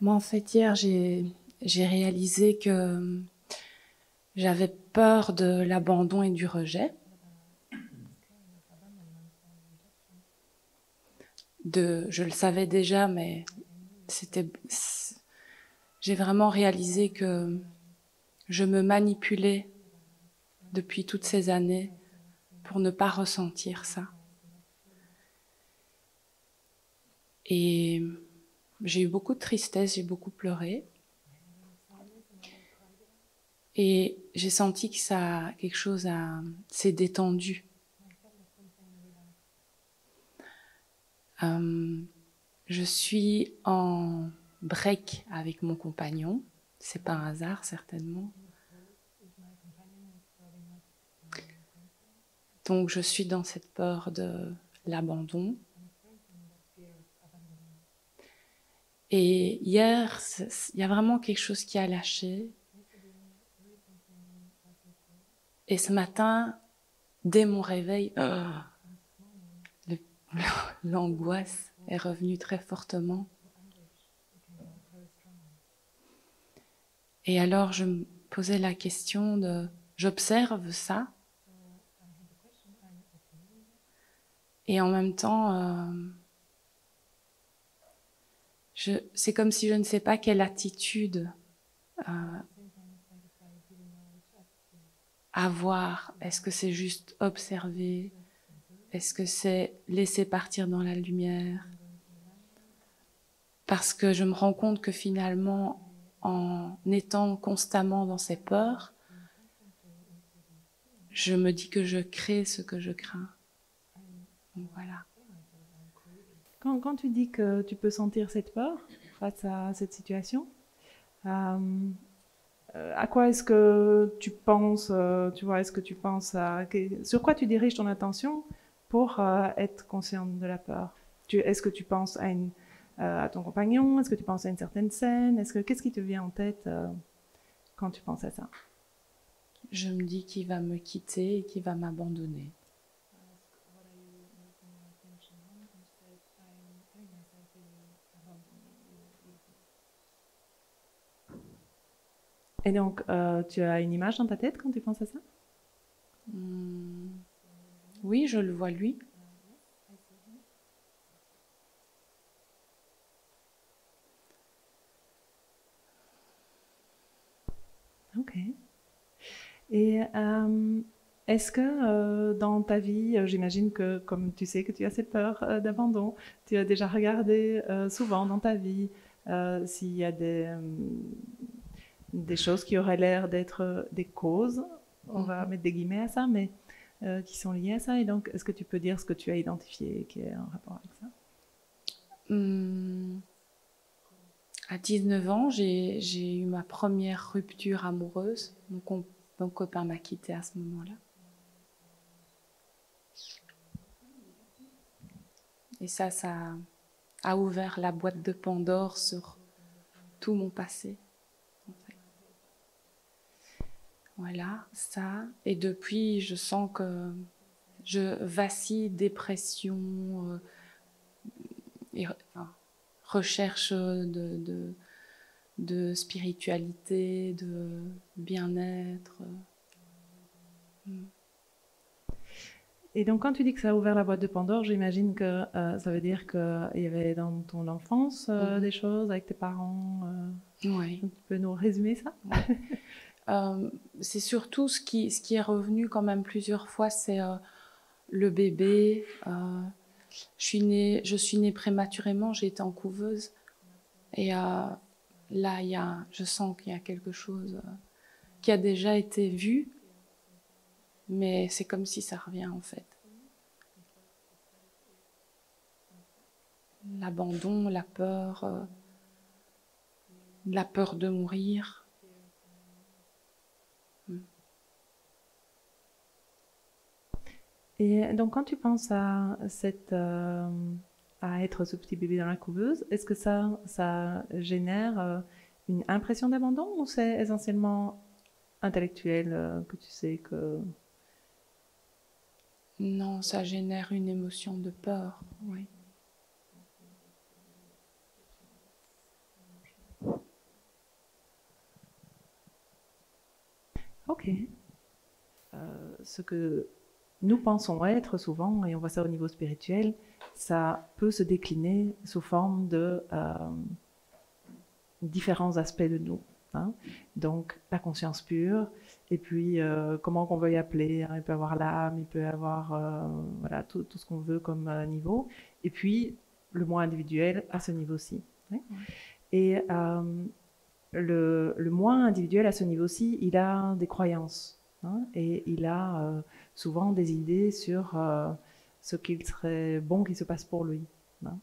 Moi, en fait, hier, j'ai réalisé que j'avais peur de l'abandon et du rejet. Je le savais déjà, mais c'était, j'ai vraiment réalisé que je me manipulais depuis toutes ces années pour ne pas ressentir ça. Et j'ai eu beaucoup de tristesse, j'ai beaucoup pleuré. Et j'ai senti que quelque chose s'est détendu. Je suis en break avec mon compagnon. C'est pas un hasard, certainement. Donc, je suis dans cette peur de l'abandon. Et hier, il y a vraiment quelque chose qui a lâché. Et ce matin, dès mon réveil, l'angoisse est revenue très fortement. Et alors, je me posais la question j'observe ça. Et en même temps, c'est comme si je ne sais pas quelle attitude avoir. Est-ce que c'est juste observer? Est-ce que c'est laisser partir dans la lumière? Parce que je me rends compte que finalement, en étant constamment dans ces peurs, je me dis que je crée ce que je crains. Donc voilà. Quand tu dis que tu peux sentir cette peur face à cette situation, à quoi est-ce que tu penses, tu vois, est-ce que tu penses sur quoi tu diriges ton attention pour être consciente de la peur? Est-ce que tu penses à ton compagnon? Est-ce que tu penses à une certaine scène? Qu'est-ce qui te vient en tête quand tu penses à ça? Je me dis qu'il va me quitter et qu'il va m'abandonner. Et donc, tu as une image dans ta tête quand tu penses à ça? Oui, je le vois lui. Ok. Et est-ce que dans ta vie, j'imagine que comme tu sais que tu as cette peur d'abandon, tu as déjà regardé souvent dans ta vie s'il y a des choses qui auraient l'air d'être des causes, on va mettre des guillemets à ça, mais qui sont liées à ça. Et donc, est-ce que tu peux dire ce que tu as identifié qui est en rapport avec ça? À 19 ans, j'ai eu ma première rupture amoureuse. Mon copain m'a quittée à ce moment-là. Et ça a ouvert la boîte de Pandore sur tout mon passé. En fait. Voilà, ça. Et depuis, je sens que je vacille, dépression, recherche de spiritualité, de bien-être. Et donc, quand tu dis que ça a ouvert la boîte de Pandore, j'imagine que ça veut dire qu'il y avait dans ton enfance des choses avec tes parents. Oui. Tu peux nous résumer ça? C'est surtout ce qui est revenu quand même plusieurs fois, c'est le bébé. Je suis née prématurément, j'ai été en couveuse. Et là, je sens qu'il y a quelque chose qui a déjà été vu, mais c'est comme si ça revient en fait. L'abandon, la peur de mourir. Et donc, quand tu penses à à être ce petit bébé dans la couveuse, est-ce que ça génère une impression d'abandon ou c'est essentiellement intellectuel que tu sais que... Non, ça génère une émotion de peur, oui. Et ce que nous pensons être souvent, et on voit ça au niveau spirituel, ça peut se décliner sous forme de différents aspects de nous. Hein. Donc la conscience pure, et puis comment qu'on veut y appeler, hein, il peut y avoir l'âme, il peut y avoir voilà, tout ce qu'on veut comme niveau, et puis le moi individuel à ce niveau-ci. Hein. Et le moi individuel à ce niveau-ci, il a des croyances, hein, et il a souvent des idées sur ce qu'il serait bon qu'il se passe pour lui. Hein.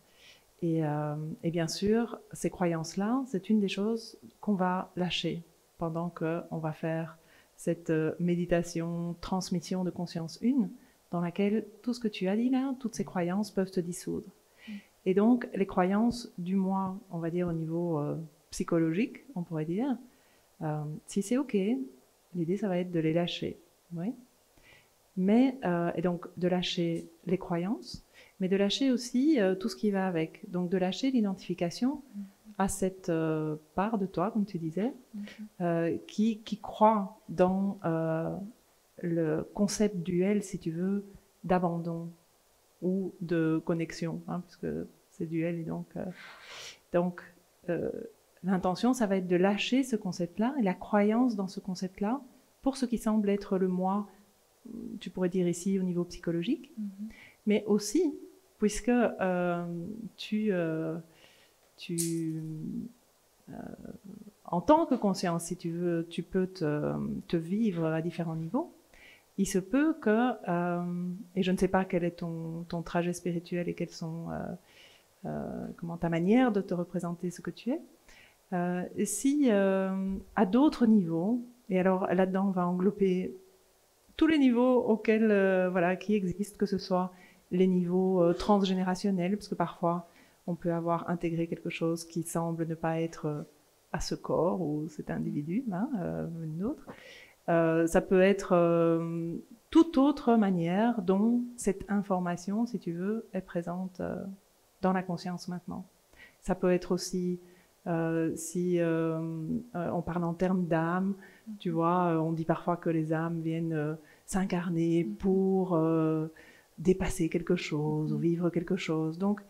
Et bien sûr, ces croyances-là, c'est une des choses qu'on va lâcher pendant qu'on va faire cette méditation, transmission de conscience 1, dans laquelle tout ce que tu as dit là, toutes ces croyances peuvent se dissoudre. Et donc, les croyances du moi, on va dire au niveau psychologique, on pourrait dire, si c'est OK, l'idée, ça va être de les lâcher. Oui. Mais, et donc, de lâcher les croyances, mais de lâcher aussi tout ce qui va avec. Donc, de lâcher l'identification à cette part de toi, comme tu disais, qui croit dans le concept duel, si tu veux, d'abandon ou de connexion, hein, parce que c'est duel, et donc l'intention, ça va être de lâcher ce concept-là et la croyance dans ce concept-là pour ce qui semble être le moi, tu pourrais dire ici au niveau psychologique, mais aussi, puisque en tant que conscience, si tu veux, tu peux te vivre à différents niveaux. Il se peut que, et je ne sais pas quel est ton trajet spirituel et quelles sont comment ta manière de te représenter ce que tu es, si à d'autres niveaux, et alors là-dedans on va englober tous les niveaux auxquels, voilà, qui existent, que ce soit les niveaux transgénérationnels, parce que parfois on peut avoir intégré quelque chose qui semble ne pas être à ce corps ou cet individu, hein, une autre. Ça peut être toute autre manière dont cette information, si tu veux, est présente dans la conscience maintenant. Ça peut être aussi, si on parle en termes d'âme, tu vois, on dit parfois que les âmes viennent s'incarner pour dépasser quelque chose ou vivre quelque chose. Donc,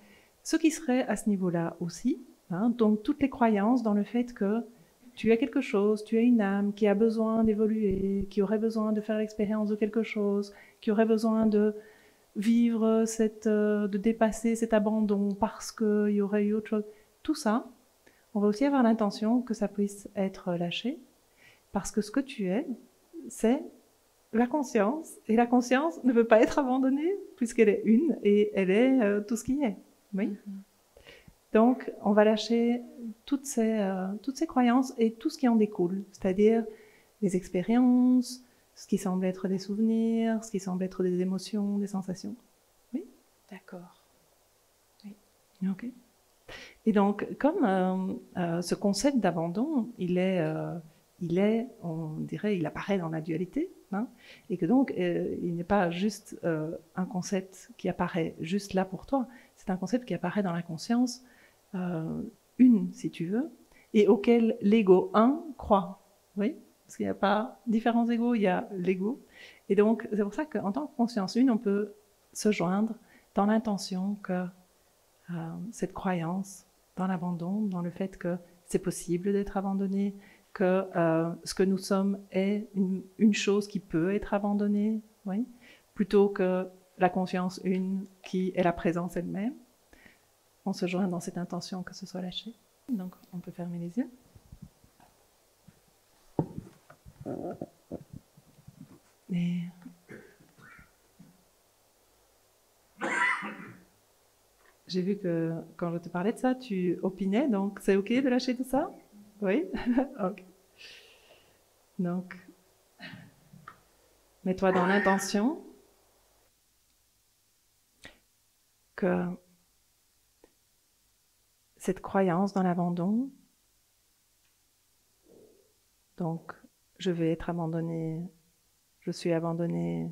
ce qui serait à ce niveau-là aussi, hein, donc toutes les croyances dans le fait que tu as quelque chose, tu as une âme qui a besoin d'évoluer, qui aurait besoin de faire l'expérience de quelque chose, qui aurait besoin de vivre de dépasser cet abandon parce qu'il y aurait eu autre chose. Tout ça, on va aussi avoir l'intention que ça puisse être lâché, parce que ce que tu es, c'est la conscience, et la conscience ne peut pas être abandonnée, puisqu'elle est une, et elle est tout ce qui est. Oui. Donc, on va lâcher toutes ces croyances et tout ce qui en découle, c'est-à-dire les expériences, ce qui semble être des souvenirs, ce qui semble être des émotions, des sensations. Oui. D'accord. Oui. Ok. Et donc, comme ce concept d'abandon, il est, on dirait, il apparaît dans la dualité, hein, et que donc, il n'est pas juste un concept qui apparaît juste là pour toi, c'est un concept qui apparaît dans la conscience, une, si tu veux, et auquel l'ego 1 croit. Oui, parce qu'il n'y a pas différents égos, il y a l'ego. Et donc, c'est pour ça qu'en tant que conscience 1, on peut se joindre dans l'intention que cette croyance dans l'abandon, dans le fait que c'est possible d'être abandonné, que ce que nous sommes est une chose qui peut être abandonnée, oui, plutôt que la conscience 1 qui est la présence elle-même. On se joint dans cette intention que ce soit lâché. Donc, on peut fermer les yeux. Et j'ai vu que quand je te parlais de ça, tu opinais, donc c'est OK de lâcher tout ça? Oui? OK. Donc, mets-toi dans l'intention que cette croyance dans l'abandon, donc je vais être abandonné, je suis abandonné,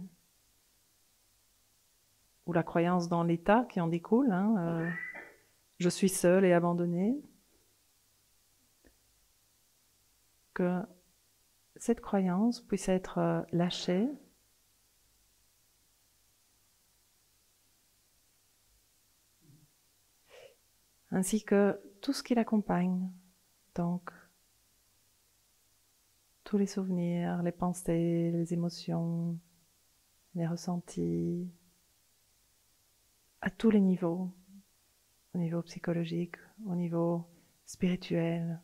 ou la croyance dans l'état qui en découle, hein, je suis seul et abandonné, que cette croyance puisse être lâchée, ainsi que tout ce qui l'accompagne, donc tous les souvenirs, les pensées, les émotions, les ressentis, à tous les niveaux, au niveau psychologique, au niveau spirituel,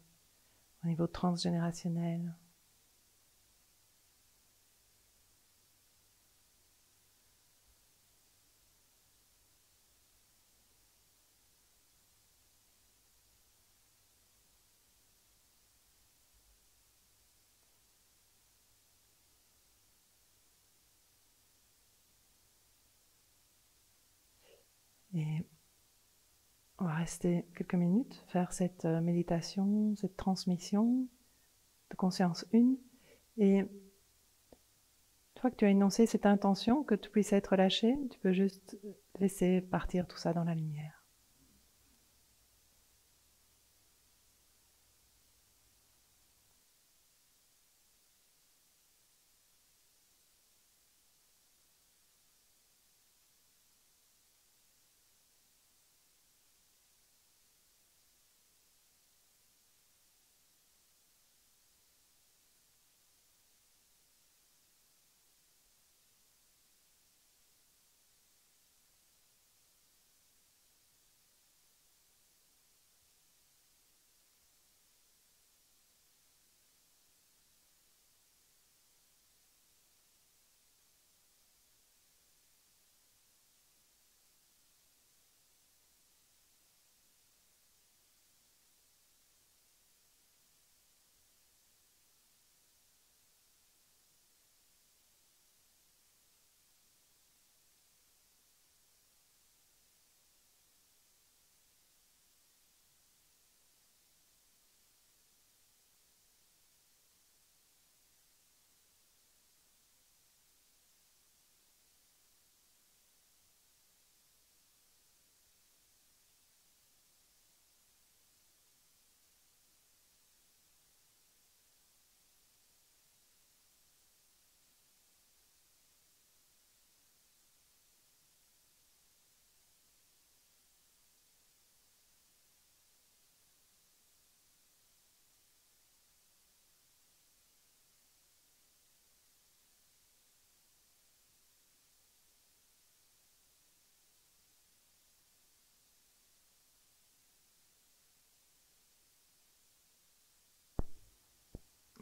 au niveau transgénérationnel. Et on va rester quelques minutes, faire cette méditation, cette transmission de conscience une. Et une fois que tu as énoncé cette intention, que tu puisses être lâché, tu peux juste laisser partir tout ça dans la lumière.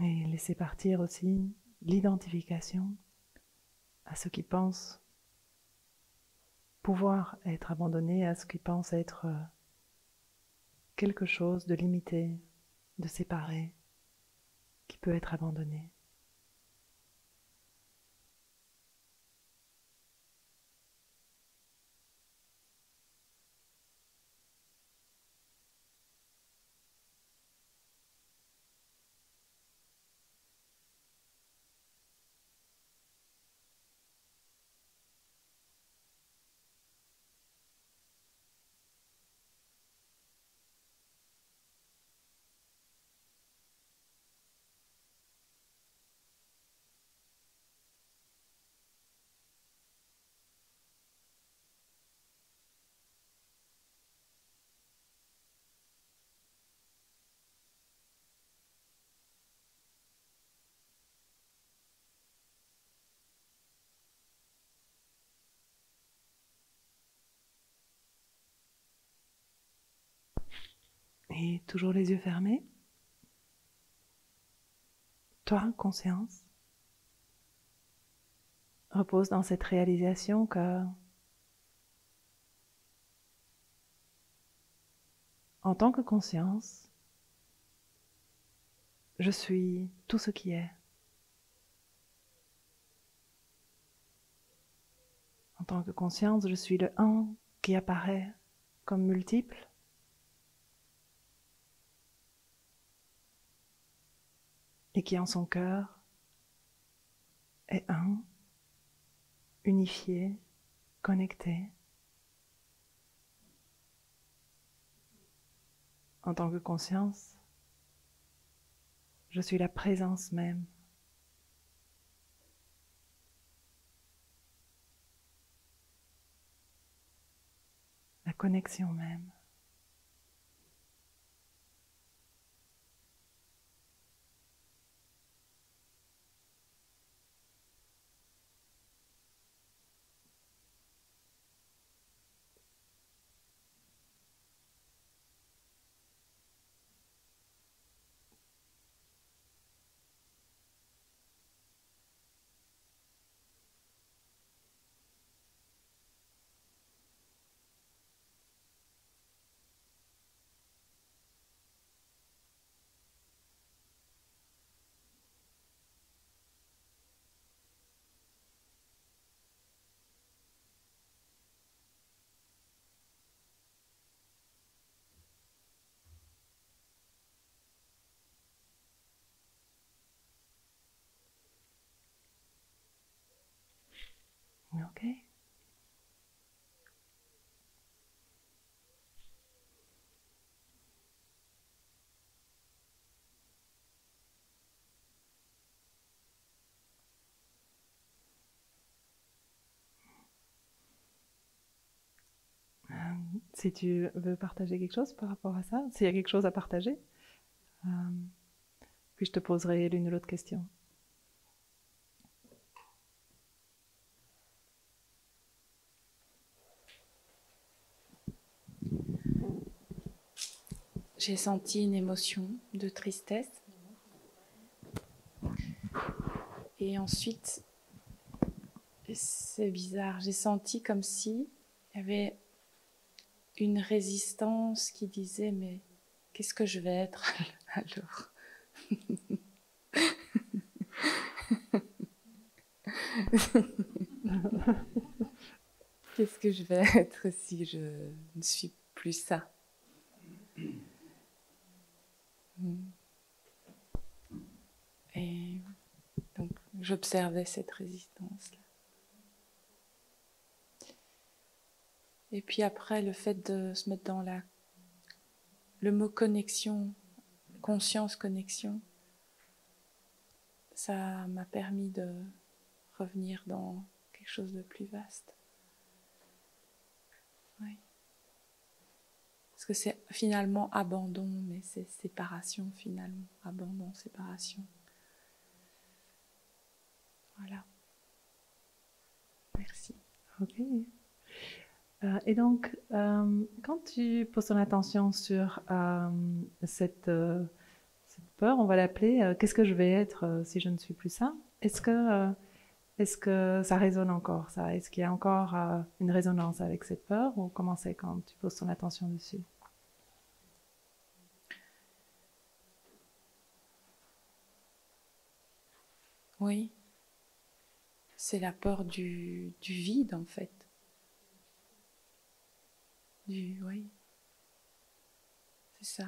Et laisser partir aussi l'identification à ce qui pense pouvoir être abandonné, à ce qui pense être quelque chose de limité, de séparé, qui peut être abandonné. Et toujours les yeux fermés. Toi, conscience, repose dans cette réalisation que, en tant que conscience, je suis tout ce qui est. En tant que conscience, je suis le un qui apparaît comme multiple. Et qui en son cœur est un, unifié, connecté. En tant que conscience, je suis la présence même connexion même. Ok. Si tu veux partager quelque chose par rapport à ça, s'il y a quelque chose à partager, puis je te poserai l'une ou l'autre question. J'ai senti une émotion de tristesse. Et ensuite, c'est bizarre, j'ai senti comme si il y avait une résistance qui disait mais qu'est-ce que je vais être alors? Qu'est-ce que je vais être si je ne suis plus ça? Et donc j'observais cette résistance-là. Et puis après, le fait de se mettre dans le mot connexion, conscience, connexion, ça m'a permis de revenir dans quelque chose de plus vaste. Oui. Parce que c'est finalement abandon, mais c'est séparation finalement. Abandon, séparation. Voilà. Merci. Ok. Et donc, quand tu poses ton attention sur cette peur, on va l'appeler, qu'est-ce que je vais être si je ne suis plus ça? Est-ce que ça résonne encore, ça? Est-ce qu'il y a encore une résonance avec cette peur, ou comment c'est quand tu poses ton attention dessus? Oui. C'est la peur du vide, en fait. Oui. C'est ça.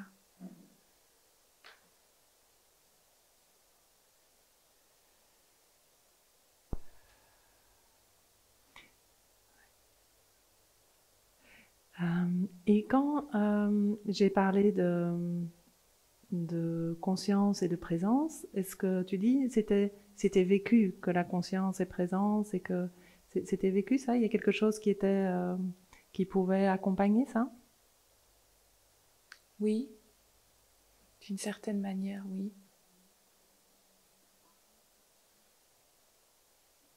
Et quand j'ai parlé de conscience et de présence, est-ce que tu dis c'était vécu que la conscience est présence et que c'était vécu ça? Il y a quelque chose qui pouvait accompagner ça? Oui. D'une certaine manière, oui.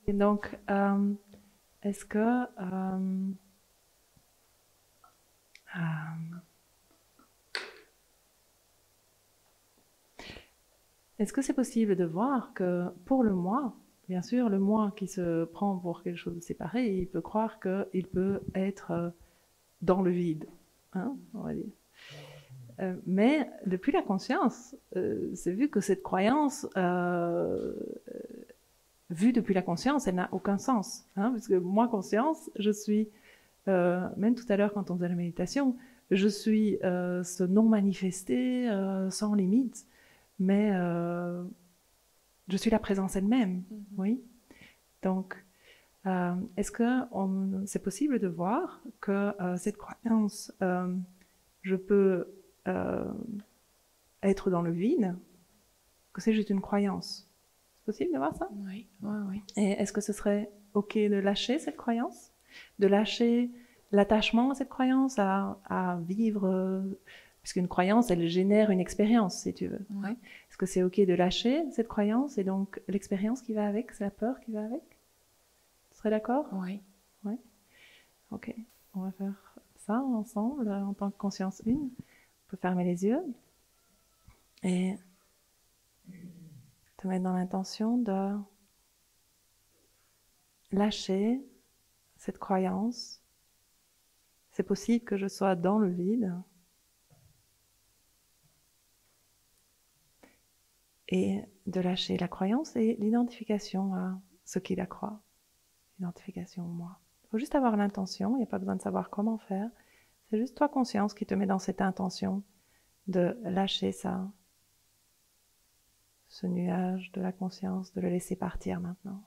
Et donc, est-ce que est-ce que c'est possible de voir que pour le moi, bien sûr, le moi qui se prend pour quelque chose de séparé, il peut croire qu'il peut être dans le vide, hein, on va dire. Mais depuis la conscience, c'est vu que cette croyance, vue depuis la conscience, elle n'a aucun sens. Hein, parce que moi, conscience, je suis, même tout à l'heure quand on faisait la méditation, je suis ce non manifesté, sans limite, mais je suis la présence elle-même. Oui. Donc, est-ce que c'est possible de voir que cette croyance, je peux être dans le vide, que c'est juste une croyance? C'est possible de voir ça? Oui, oui, oui. Et est-ce que ce serait OK de lâcher cette croyance? De lâcher l'attachement à cette croyance, à vivre, puisqu'une croyance, elle génère une expérience, si tu veux. Ouais. Est-ce que c'est OK de lâcher cette croyance et donc l'expérience qui va avec, c'est la peur qui va avec? Tu serais d'accord? Oui. Oui. OK. On va faire ça ensemble en tant que conscience une. On peut fermer les yeux et te mettre dans l'intention de lâcher cette croyance. C'est possible que je sois dans le vide. Et de lâcher la croyance et l'identification à ce qui la croit. L'identification au moi. Il faut juste avoir l'intention, il n'y a pas besoin de savoir comment faire. C'est juste toi conscience qui te met dans cette intention de lâcher ça, ce nuage de la conscience, de le laisser partir maintenant.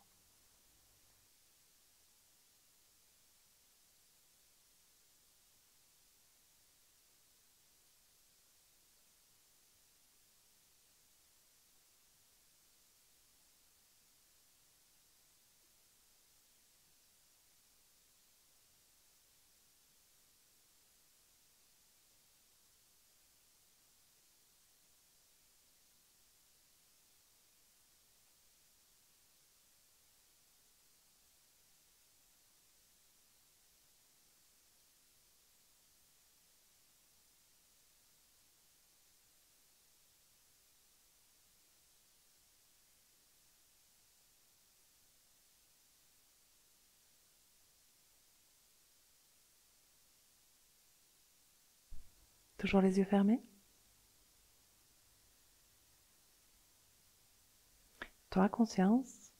Toujours les yeux fermés. Toi, conscience,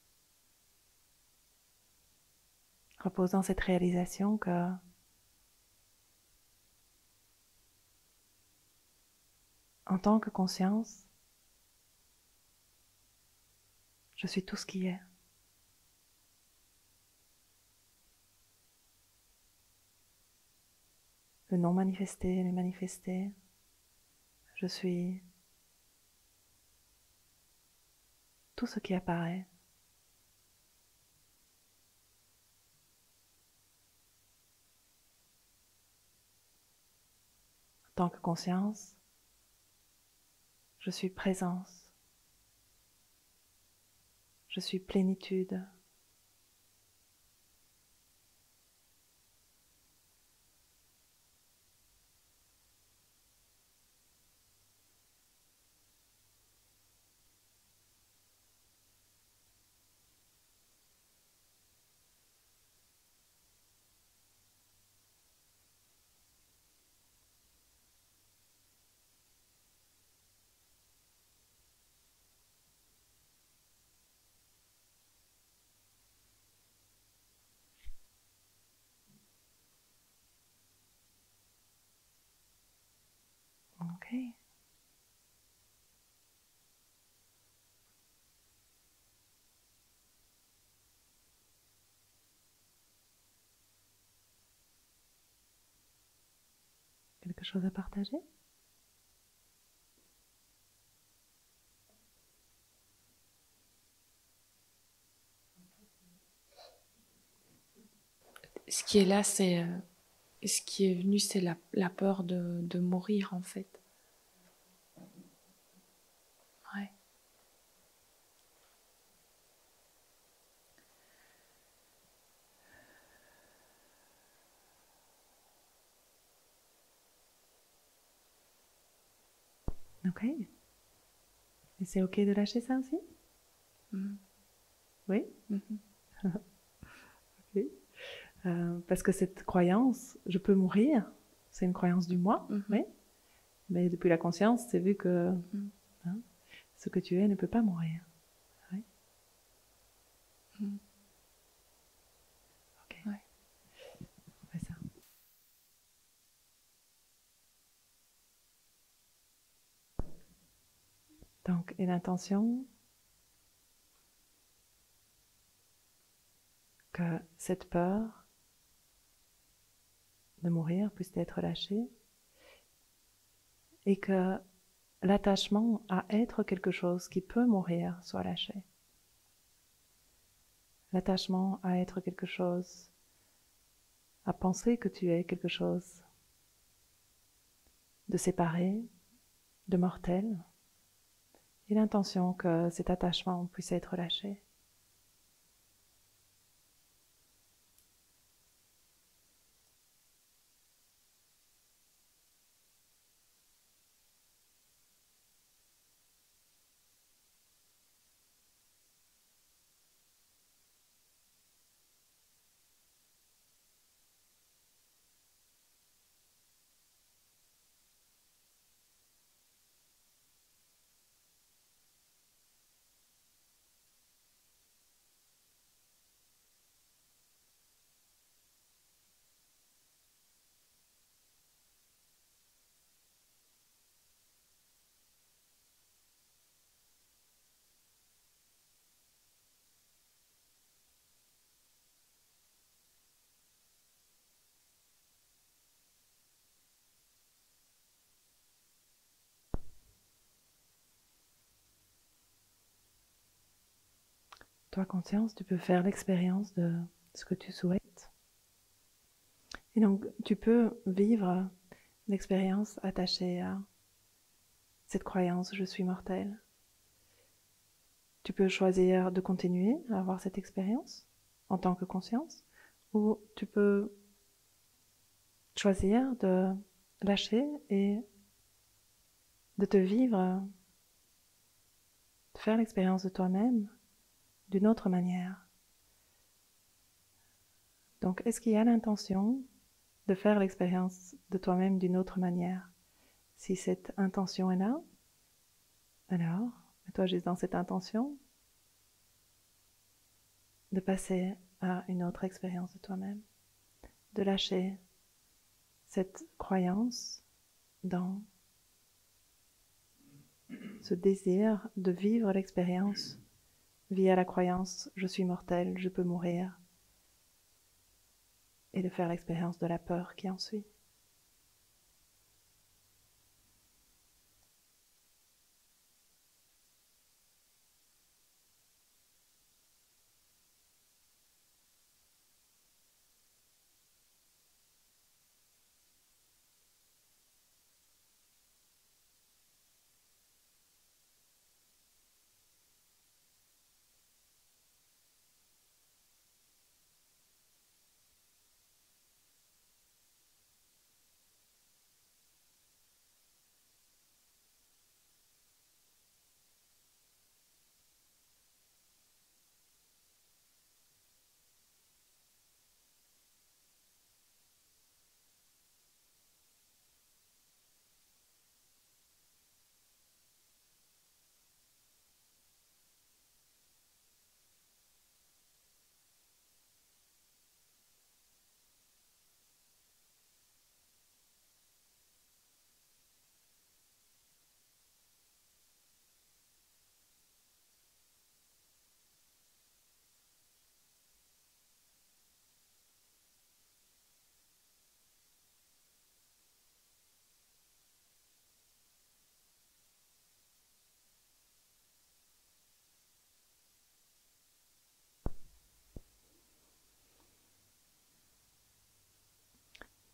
repose dans cette réalisation que en tant que conscience, je suis tout ce qui est. Le non manifesté, les manifestés, je suis tout ce qui apparaît. En tant que conscience, je suis présence, je suis plénitude. Ok. Quelque chose à partager? Ce qui est là, c'est ce qui est venu, c'est la peur de mourir en fait. Ouais. Ok. Et c'est ok de lâcher ça aussi? Mhm. Oui? Mhm. Ok. Parce que cette croyance, je peux mourir, c'est une croyance du moi, Mhm. oui. Mais depuis la conscience, c'est vu que Mhm. hein, ce que tu es ne peut pas mourir. Oui. Mhm. Ok. Ouais. On fait ça. Donc, et l'intention que cette peur de mourir puisse être lâchée et que l'attachement à être quelque chose qui peut mourir soit lâché. L'attachement à être quelque chose à penser que tu es quelque chose de séparé, de mortel, et l'intention que cet attachement puisse être lâché. Toi, conscience, tu peux faire l'expérience de ce que tu souhaites. Et donc, tu peux vivre l'expérience attachée à cette croyance, je suis mortel. Tu peux choisir de continuer à avoir cette expérience en tant que conscience, ou tu peux choisir de lâcher et de te vivre, de faire l'expérience de toi-même d'une autre manière. Donc, est-ce qu'il y a l'intention de faire l'expérience de toi-même d'une autre manière? Si cette intention est là, alors, mets-toi juste dans cette intention de passer à une autre expérience de toi-même, de lâcher cette croyance dans ce désir de vivre l'expérience via la croyance « je suis mortel, je peux mourir » et de faire l'expérience de la peur qui en suit.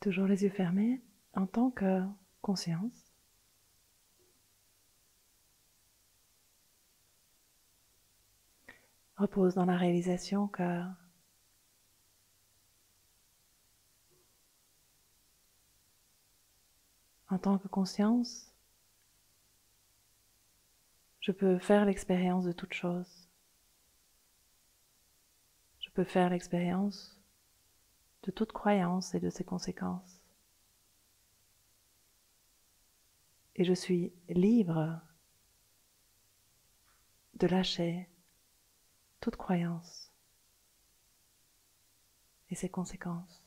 Toujours les yeux fermés, en tant que conscience. Repose dans la réalisation que en tant que conscience, je peux faire l'expérience de toute chose. Je peux faire l'expérience de toute croyance et de ses conséquences. Et je suis libre de lâcher toute croyance et ses conséquences.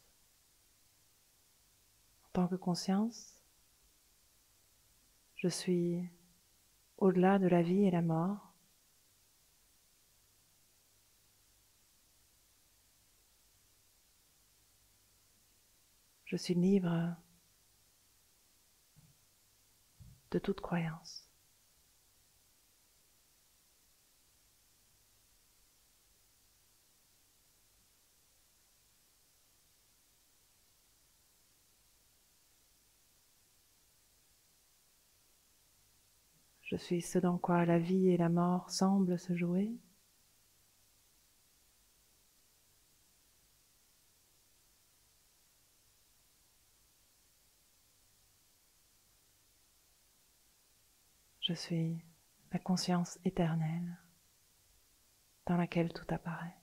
En tant que conscience, je suis au-delà de la vie et la mort. Je suis libre de toute croyance. Je suis ce dans quoi la vie et la mort semblent se jouer. Je suis la conscience éternelle dans laquelle tout apparaît.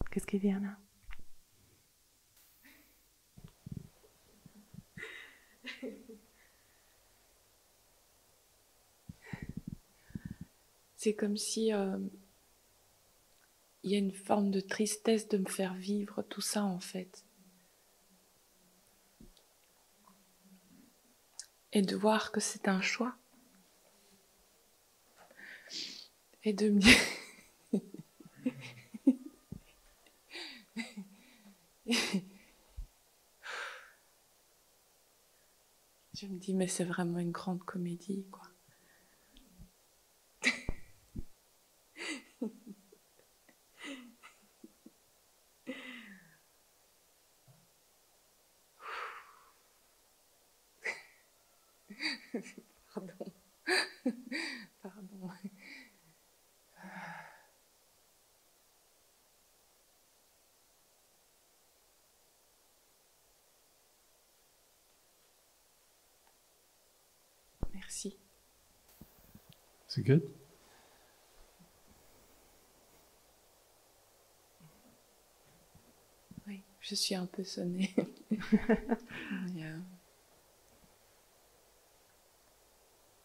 Qu'est-ce qui vient là? C'est comme si il y a une forme de tristesse de me faire vivre tout ça en fait. Et de voir que c'est un choix. Et de me dire... Je me dis, mais c'est vraiment une grande comédie, quoi. Pardon. Pardon. Merci. C'est good? Oui, je suis un peu sonnée.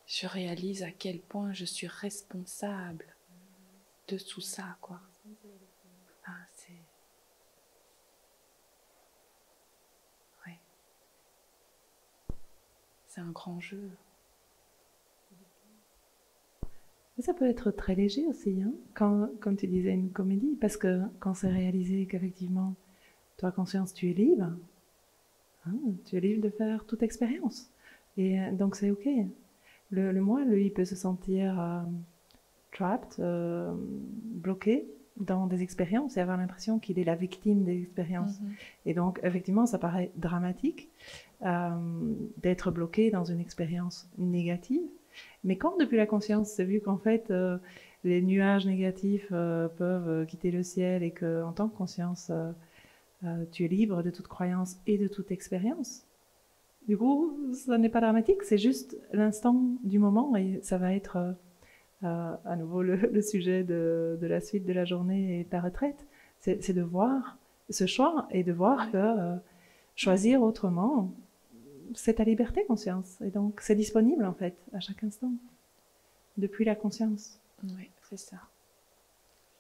Je réalise à quel point je suis responsable de tout ça, quoi. Ah, c'est... Ouais. C'est un grand jeu. Ça peut être très léger aussi, hein, quand tu disais une comédie, parce que quand c'est réalisé qu'effectivement, toi, conscience, tu es libre, hein, tu es libre de faire toute expérience. Et donc c'est OK. Le moi, lui, il peut se sentir trapped, bloqué dans des expériences et avoir l'impression qu'il est la victime des expériences. Et donc, effectivement, ça paraît dramatique d'être bloqué dans une expérience négative. Mais quand, depuis la conscience, c'est vu qu'en fait, les nuages négatifs peuvent quitter le ciel et qu'en tant que conscience, tu es libre de toute croyance et de toute expérience, du coup, ça n'est pas dramatique, c'est juste l'instant du moment et ça va être à nouveau le sujet de la suite de la journée et de la retraite. C'est de voir ce choix et de voir que choisir autrement, c'est ta liberté, conscience. Et donc, c'est disponible, en fait, à chaque instant, depuis la conscience. Oui, c'est ça.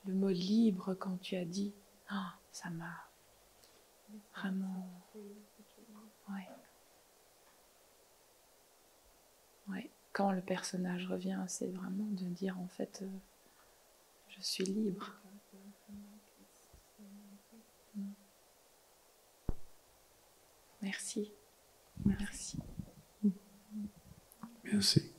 Le mot libre, quand tu as dit, oh, ça m'a vraiment... Ouais. Ouais. Quand le personnage revient, c'est vraiment de dire, en fait, je suis libre. Merci. Merci. Merci.